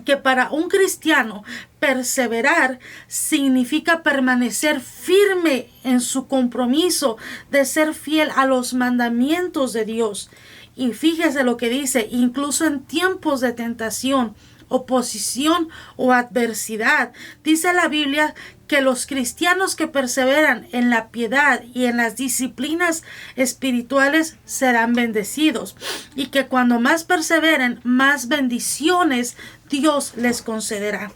que para un cristiano perseverar significa permanecer firme en su compromiso de ser fiel a los mandamientos de Dios. Y fíjese lo que dice, incluso en tiempos de tentación, oposición o adversidad. Dice la Biblia que los cristianos que perseveran en la piedad y en las disciplinas espirituales serán bendecidos, y que cuando más perseveren, más bendiciones Dios les concederá.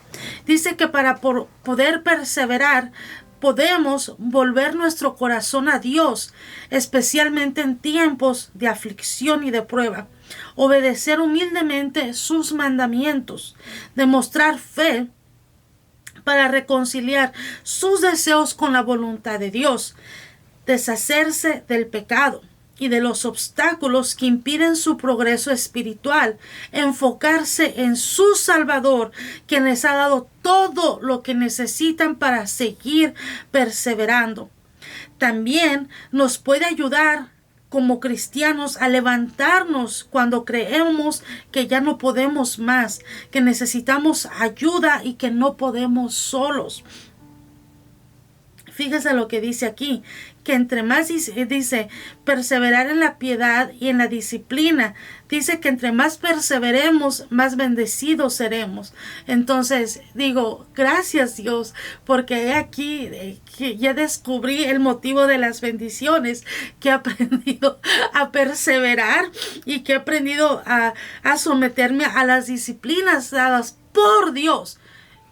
Dice que para poder perseverar, podemos volver nuestro corazón a Dios, especialmente en tiempos de aflicción y de prueba. Obedecer humildemente sus mandamientos, demostrar fe para reconciliar sus deseos con la voluntad de Dios, deshacerse del pecado y de los obstáculos que impiden su progreso espiritual, enfocarse en su Salvador, quien les ha dado todo lo que necesitan para seguir perseverando. También nos puede ayudar como cristianos a levantarnos cuando creemos que ya no podemos más, que necesitamos ayuda y que no podemos solos. Fíjese lo que dice aquí, que entre más dice perseverar en la piedad y en la disciplina. Dice que entre más perseveremos, más bendecidos seremos. Entonces digo, gracias Dios, porque aquí que ya descubrí el motivo de las bendiciones, que he aprendido a perseverar y que he aprendido a someterme a las disciplinas dadas por Dios.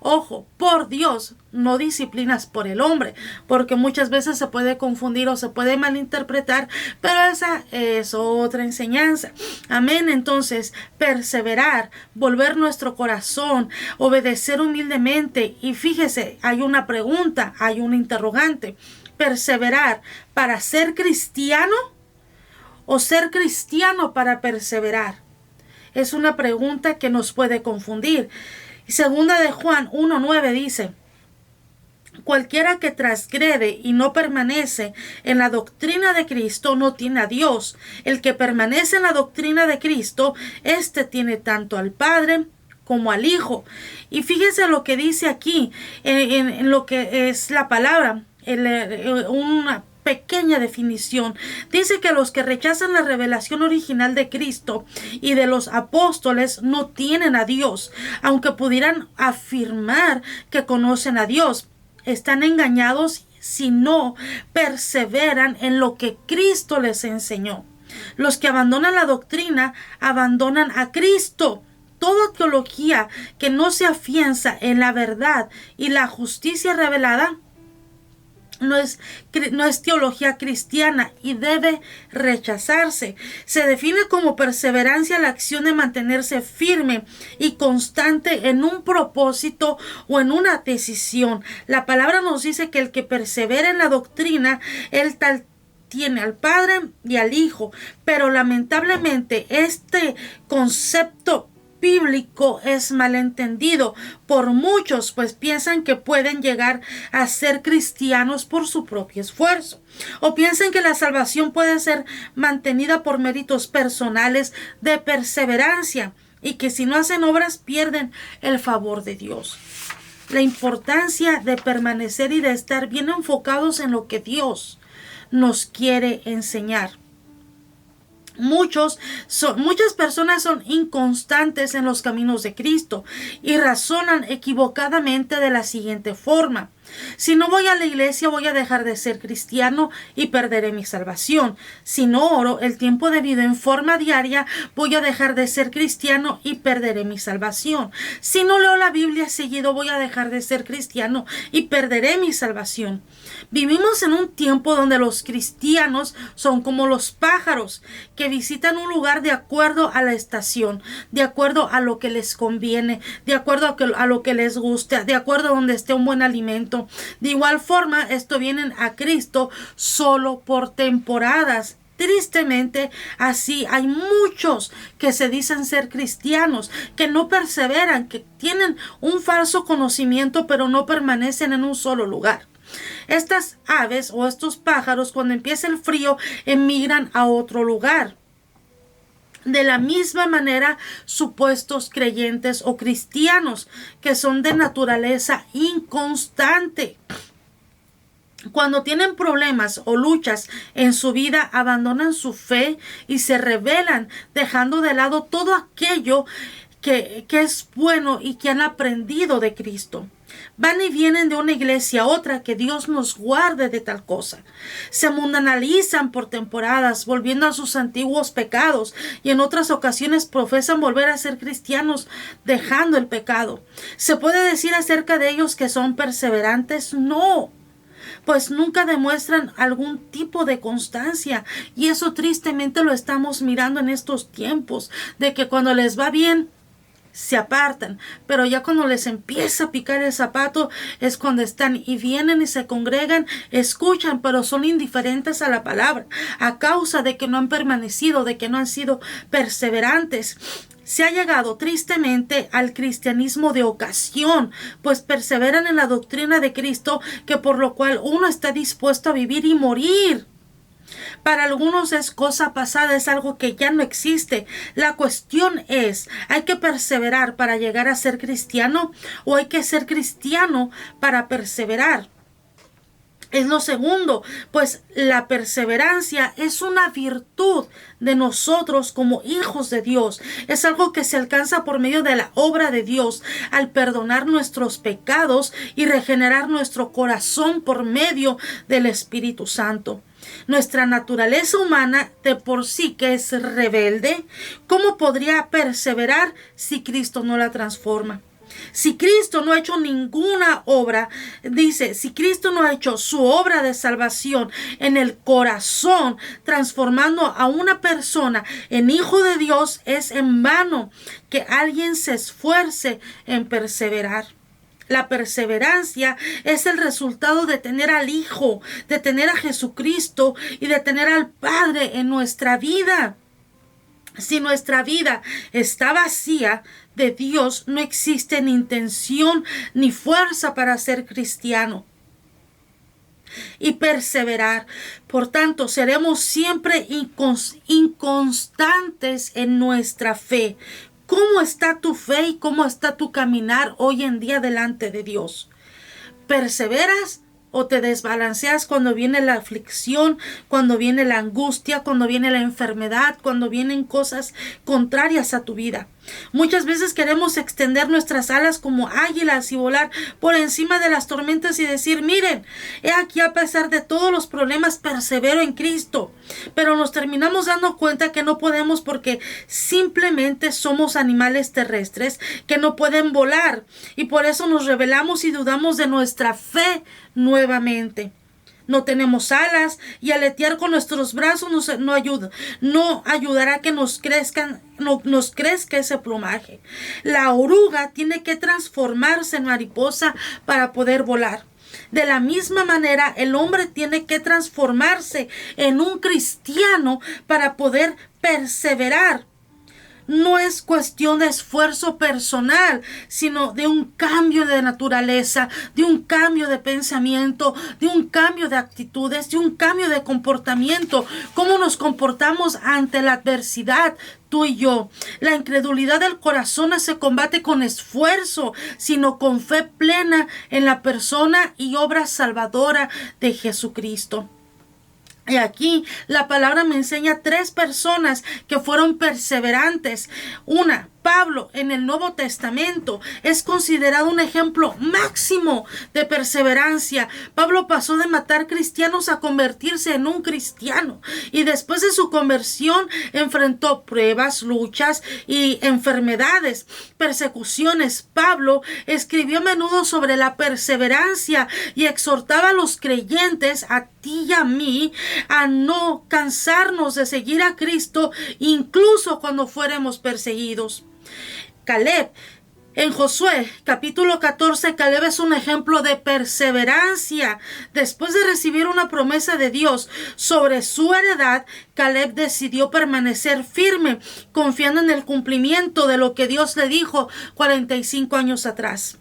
Ojo, por Dios, no disciplinas por el hombre, porque muchas veces se puede confundir o se puede malinterpretar, pero esa es otra enseñanza. Amén. Entonces, perseverar, volver nuestro corazón, obedecer humildemente. Y fíjese, hay una pregunta, hay un interrogante. ¿Perseverar para ser cristiano o ser cristiano para perseverar? Es una pregunta que nos puede confundir. Segunda de Juan 1:9 dice: cualquiera que transgrede y no permanece en la doctrina de Cristo no tiene a Dios. El que permanece en la doctrina de Cristo, éste tiene tanto al Padre como al Hijo. Y fíjense lo que dice aquí, en lo que es la palabra, una pequeña definición. Dice que los que rechazan la revelación original de Cristo y de los apóstoles no tienen a Dios, aunque pudieran afirmar que conocen a Dios. Están engañados si no perseveran en lo que Cristo les enseñó. Los que abandonan la doctrina abandonan a Cristo. Toda teología que no se afianza en la verdad y la justicia revelada no es teología cristiana y debe rechazarse. Se define como perseverancia la acción de mantenerse firme y constante en un propósito o en una decisión. La palabra nos dice que el que persevera en la doctrina, él tal tiene al Padre y al Hijo, pero lamentablemente este concepto bíblico es malentendido por muchos, pues piensan que pueden llegar a ser cristianos por su propio esfuerzo, o piensan que la salvación puede ser mantenida por méritos personales de perseverancia y que si no hacen obras pierden el favor de Dios. La importancia de permanecer y de estar bien enfocados en lo que Dios nos quiere enseñar. Muchas personas son inconstantes en los caminos de Cristo y razonan equivocadamente de la siguiente forma: si no voy a la iglesia, voy a dejar de ser cristiano y perderé mi salvación. Si no oro el tiempo debido en forma diaria, voy a dejar de ser cristiano y perderé mi salvación. Si no leo la Biblia seguido, voy a dejar de ser cristiano y perderé mi salvación. Vivimos en un tiempo donde los cristianos son como los pájaros que visitan un lugar de acuerdo a la estación, de acuerdo a lo que les conviene, de acuerdo a lo que les gusta, de acuerdo a donde esté un buen alimento. De igual forma, vienen a Cristo solo por temporadas. Tristemente, así hay muchos que se dicen ser cristianos, que no perseveran, que tienen un falso conocimiento, pero no permanecen en un solo lugar. Estas aves o estos pájaros, cuando empieza el frío, emigran a otro lugar. De la misma manera, supuestos creyentes o cristianos que son de naturaleza inconstante, cuando tienen problemas o luchas en su vida, abandonan su fe y se rebelan, dejando de lado todo aquello que es bueno y que han aprendido de Cristo. Van y vienen de una iglesia a otra, que Dios nos guarde de tal cosa. Se mundanalizan por temporadas, volviendo a sus antiguos pecados, y en otras ocasiones profesan volver a ser cristianos, dejando el pecado. ¿Se puede decir acerca de ellos que son perseverantes? No, pues nunca demuestran algún tipo de constancia, y eso tristemente lo estamos mirando en estos tiempos, de que cuando les va bien se apartan, pero ya cuando les empieza a picar el zapato es cuando están y vienen y se congregan, escuchan, pero son indiferentes a la palabra, a causa de que no han permanecido, de que no han sido perseverantes. Se ha llegado tristemente al cristianismo de ocasión, pues perseveran en la doctrina de Cristo, que por lo cual uno está dispuesto a vivir y morir. Para algunos es cosa pasada, es algo que ya no existe. La cuestión es, ¿hay que perseverar para llegar a ser cristiano o hay que ser cristiano para perseverar? Es lo segundo, pues la perseverancia es una virtud de nosotros como hijos de Dios. Es algo que se alcanza por medio de la obra de Dios al perdonar nuestros pecados y regenerar nuestro corazón por medio del Espíritu Santo. Nuestra naturaleza humana de por sí, que es rebelde, ¿cómo podría perseverar si Cristo no la transforma? Si Cristo no ha hecho ninguna obra, dice, si Cristo no ha hecho su obra de salvación en el corazón, transformando a una persona en hijo de Dios, es en vano que alguien se esfuerce en perseverar. La perseverancia es el resultado de tener al Hijo, de tener a Jesucristo y de tener al Padre en nuestra vida. Si nuestra vida está vacía de Dios, no existe ni intención ni fuerza para ser cristiano y perseverar. Por tanto, seremos siempre inconstantes en nuestra fe. ¿Cómo está tu fe y cómo está tu caminar hoy en día delante de Dios? ¿Perseveras o te desbalanceas cuando viene la aflicción, cuando viene la angustia, cuando viene la enfermedad, cuando vienen cosas contrarias a tu vida? Muchas veces queremos extender nuestras alas como águilas y volar por encima de las tormentas y decir, miren, he aquí a pesar de todos los problemas persevero en Cristo. Pero nos terminamos dando cuenta que no podemos, porque simplemente somos animales terrestres que no pueden volar, y por eso nos rebelamos y dudamos de nuestra fe nuevamente. No tenemos alas y aletear con nuestros brazos no ayudará a que nos crezca ese plumaje. La oruga tiene que transformarse en mariposa para poder volar. De la misma manera, el hombre tiene que transformarse en un cristiano para poder perseverar. No es cuestión de esfuerzo personal, sino de un cambio de naturaleza, de un cambio de pensamiento, de un cambio de actitudes, de un cambio de comportamiento. ¿Cómo nos comportamos ante la adversidad? Tú y yo. La incredulidad del corazón no se combate con esfuerzo, sino con fe plena en la persona y obra salvadora de Jesucristo. Y aquí la palabra me enseña 3 personas que fueron perseverantes. Una, Pablo, en el Nuevo Testamento, es considerado un ejemplo máximo de perseverancia. Pablo pasó de matar cristianos a convertirse en un cristiano, y después de su conversión enfrentó pruebas, luchas y enfermedades, persecuciones. Pablo escribió a menudo sobre la perseverancia y exhortaba a los creyentes, a ti y a mí, a no cansarnos de seguir a Cristo, incluso cuando fuéramos perseguidos. Caleb, en Josué capítulo 14, Caleb es un ejemplo de perseverancia. Después de recibir una promesa de Dios sobre su heredad, Caleb decidió permanecer firme, confiando en el cumplimiento de lo que Dios le dijo 45 años atrás.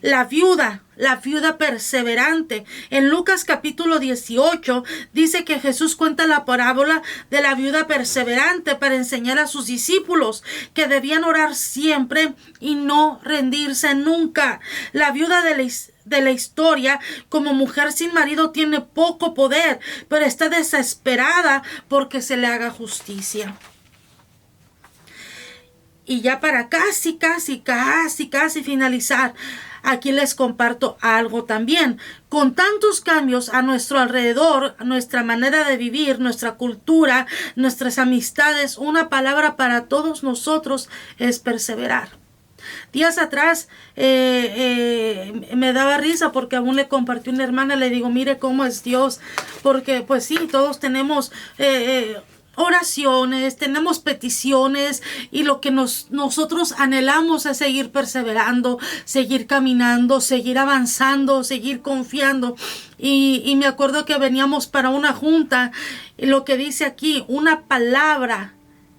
La viuda la viuda perseverante. En Lucas capítulo 18 dice que Jesús cuenta la parábola de la viuda perseverante para enseñar a sus discípulos que debían orar siempre y no rendirse nunca. La viuda de la historia, como mujer sin marido, tiene poco poder, pero está desesperada porque se le haga justicia. Y ya para casi finalizar, aquí les comparto algo también. Con tantos cambios a nuestro alrededor, nuestra manera de vivir, nuestra cultura, nuestras amistades, una palabra para todos nosotros es perseverar. Días atrás me daba risa porque aún le compartí a una hermana, le digo, mire cómo es Dios, porque pues sí, todos tenemos oraciones, tenemos peticiones, y lo que nosotros anhelamos es seguir perseverando, seguir caminando, seguir avanzando, seguir confiando. Y me acuerdo que veníamos para una junta, y lo que dice aquí, una palabra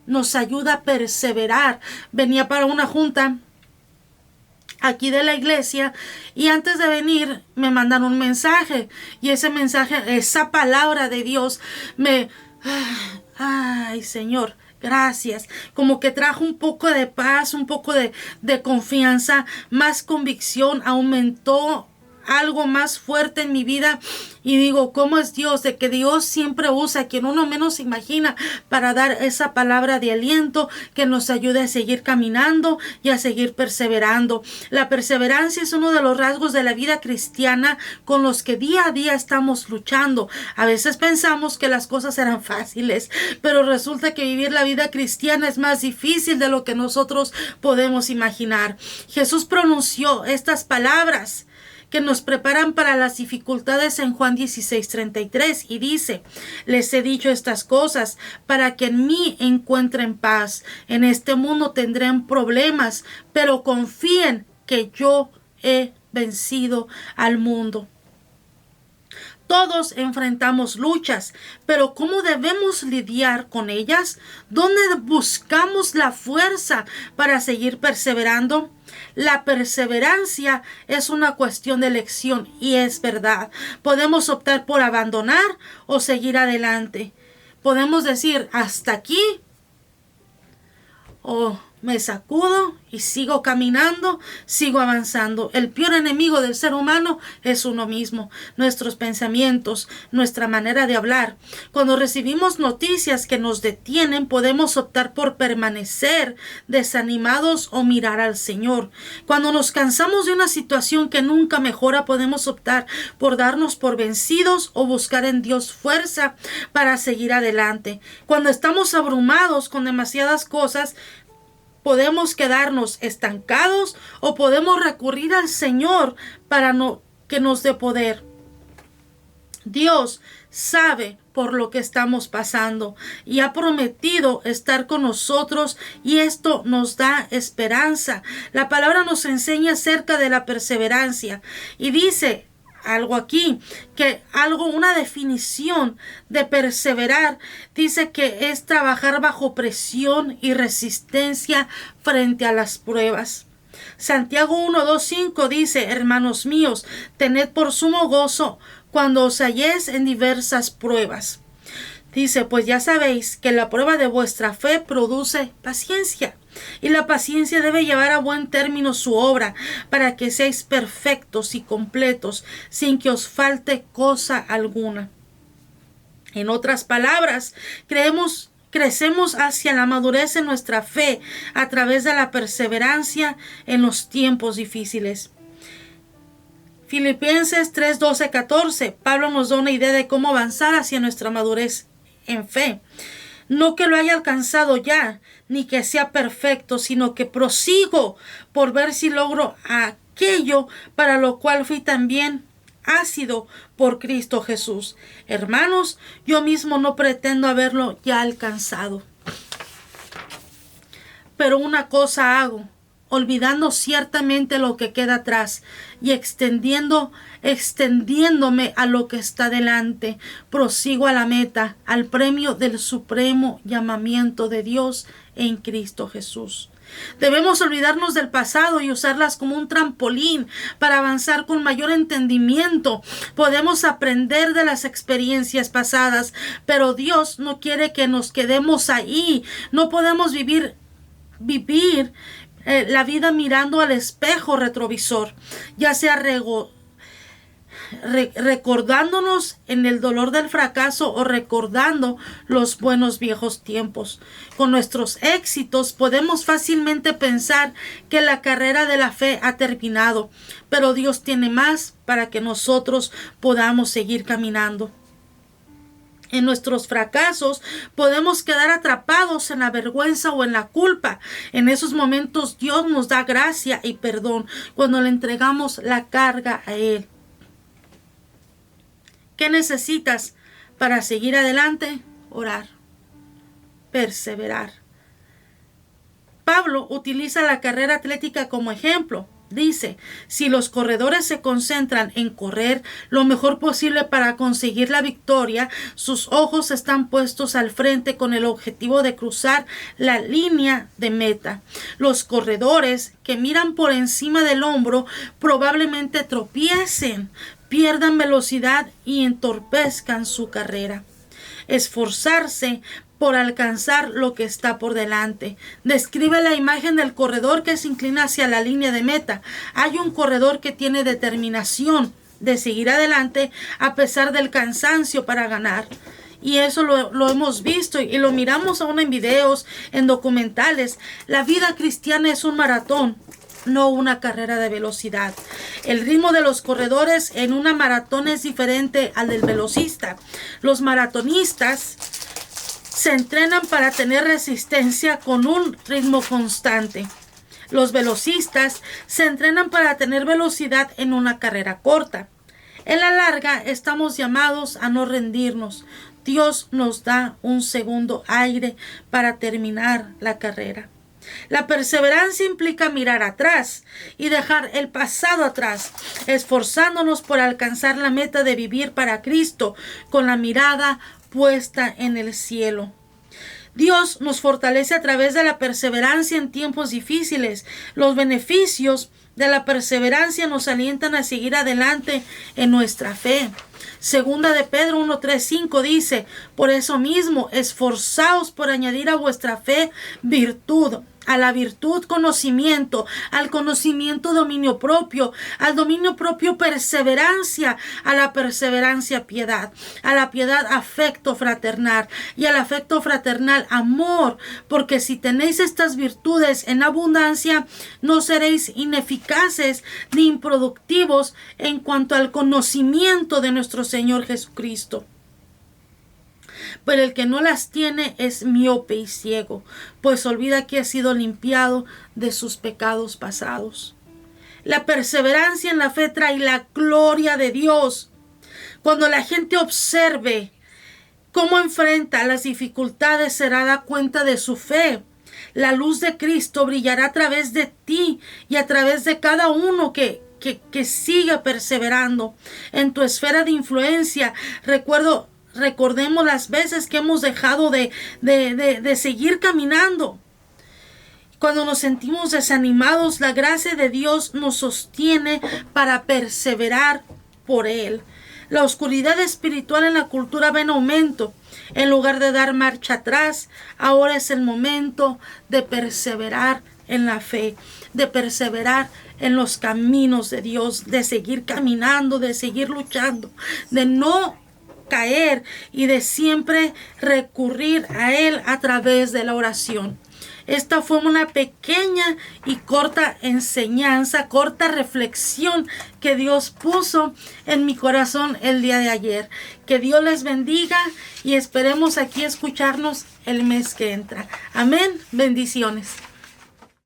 nos ayuda a perseverar. Venía para una junta aquí de la iglesia, y antes de venir me mandan un mensaje, y ese mensaje, esa palabra de Dios ay, Señor, gracias. Como que trajo un poco de paz, un poco de confianza, más convicción, aumentó algo más fuerte en mi vida. Y digo, ¿cómo es Dios? De que Dios siempre usa a quien uno menos imagina para dar esa palabra de aliento que nos ayude a seguir caminando y a seguir perseverando. La perseverancia es uno de los rasgos de la vida cristiana con los que día a día estamos luchando. A veces pensamos que las cosas eran fáciles, pero resulta que vivir la vida cristiana es más difícil de lo que nosotros podemos imaginar. Jesús pronunció estas palabras que nos preparan para las dificultades en Juan 16:33, y dice, les he dicho estas cosas para que en mí encuentren paz. En este mundo tendrán problemas, pero confíen que yo he vencido al mundo. Todos enfrentamos luchas, pero ¿cómo debemos lidiar con ellas? ¿Dónde buscamos la fuerza para seguir perseverando? La perseverancia es una cuestión de elección, y es verdad. Podemos optar por abandonar o seguir adelante. Podemos decir hasta aquí, o me sacudo y sigo caminando, sigo avanzando. El peor enemigo del ser humano es uno mismo, nuestros pensamientos, nuestra manera de hablar. Cuando recibimos noticias que nos detienen, podemos optar por permanecer desanimados o mirar al Señor. Cuando nos cansamos de una situación que nunca mejora, podemos optar por darnos por vencidos o buscar en Dios fuerza para seguir adelante. Cuando estamos abrumados con demasiadas cosas, podemos quedarnos estancados o podemos recurrir al Señor para que nos dé poder. Dios sabe por lo que estamos pasando y ha prometido estar con nosotros, y esto nos da esperanza. La palabra nos enseña acerca de la perseverancia y dice algo aquí, una definición de perseverar, dice que es trabajar bajo presión y resistencia frente a las pruebas. Santiago 1:2-5 dice, hermanos míos, tened por sumo gozo cuando os halléis en diversas pruebas. Dice, pues ya sabéis que la prueba de vuestra fe produce paciencia, y la paciencia debe llevar a buen término su obra, para que seáis perfectos y completos, sin que os falte cosa alguna. En otras palabras, crecemos hacia la madurez en nuestra fe a través de la perseverancia en los tiempos difíciles. Filipenses 3:12-14, Pablo nos da una idea de cómo avanzar hacia nuestra madurez en fe. No que lo haya alcanzado ya, ni que sea perfecto, sino que prosigo por ver si logro aquello para lo cual fui también asido por Cristo Jesús. Hermanos, yo mismo no pretendo haberlo ya alcanzado, pero una cosa hago, olvidando ciertamente lo que queda atrás y extendiéndome a lo que está delante, prosigo a la meta, al premio del supremo llamamiento de Dios en Cristo Jesús. Debemos olvidarnos del pasado y usarlas como un trampolín para avanzar con mayor entendimiento. Podemos aprender de las experiencias pasadas, pero Dios no quiere que nos quedemos ahí. No podemos vivir la vida mirando al espejo retrovisor, ya sea recordándonos en el dolor del fracaso o recordando los buenos viejos tiempos. Con nuestros éxitos podemos fácilmente pensar que la carrera de la fe ha terminado, pero Dios tiene más para que nosotros podamos seguir caminando. En nuestros fracasos podemos quedar atrapados en la vergüenza o en la culpa. En esos momentos Dios nos da gracia y perdón cuando le entregamos la carga a Él. ¿Qué necesitas para seguir adelante? Orar, perseverar. Pablo utiliza la carrera atlética como ejemplo. Dice, si los corredores se concentran en correr lo mejor posible para conseguir la victoria, sus ojos están puestos al frente con el objetivo de cruzar la línea de meta. Los corredores que miran por encima del hombro probablemente tropiecen, pierdan velocidad y entorpezcan su carrera. Esforzarse por alcanzar lo que está por delante. Describe la imagen del corredor que se inclina hacia la línea de meta. Hay un corredor que tiene determinación de seguir adelante a pesar del cansancio para ganar. Y eso lo hemos visto y lo miramos aún en videos, en documentales. La vida cristiana es un maratón, no una carrera de velocidad. El ritmo de los corredores en una maratón es diferente al del velocista. Los maratonistas se entrenan para tener resistencia con un ritmo constante. Los velocistas se entrenan para tener velocidad en una carrera corta. En la larga estamos llamados a no rendirnos. Dios nos da un segundo aire para terminar la carrera. La perseverancia implica mirar atrás y dejar el pasado atrás, esforzándonos por alcanzar la meta de vivir para Cristo con la mirada puesta en el cielo. Dios nos fortalece a través de la perseverancia en tiempos difíciles. Los beneficios de la perseverancia nos alientan a seguir adelante en nuestra fe. Segunda de Pedro 1:3-5 dice, por eso mismo, esforzaos por añadir a vuestra fe virtud, a la virtud conocimiento, al conocimiento dominio propio, al dominio propio perseverancia, a la perseverancia piedad, a la piedad afecto fraternal y al afecto fraternal amor, porque si tenéis estas virtudes en abundancia, no seréis ineficaces ni improductivos en cuanto al conocimiento de nuestro Señor Jesucristo. Pero el que no las tiene es miope y ciego, pues olvida que ha sido limpiado de sus pecados pasados. La perseverancia en la fe trae la gloria de Dios. Cuando la gente observe cómo enfrenta las dificultades, se dará cuenta de su fe. La luz de Cristo brillará a través de ti y a través de cada uno que siga perseverando en tu esfera de influencia. Recordemos las veces que hemos dejado de seguir caminando. Cuando nos sentimos desanimados, la gracia de Dios nos sostiene para perseverar por Él. La oscuridad espiritual en la cultura va en aumento. En lugar de dar marcha atrás, ahora es el momento de perseverar en la fe, de perseverar en los caminos de Dios, de seguir caminando, de seguir luchando, de no caer y de siempre recurrir a Él a través de la oración. Esta fue una pequeña y corta enseñanza, corta reflexión que Dios puso en mi corazón el día de ayer. Que Dios les bendiga y esperemos aquí escucharnos el mes que entra. Amén. Bendiciones.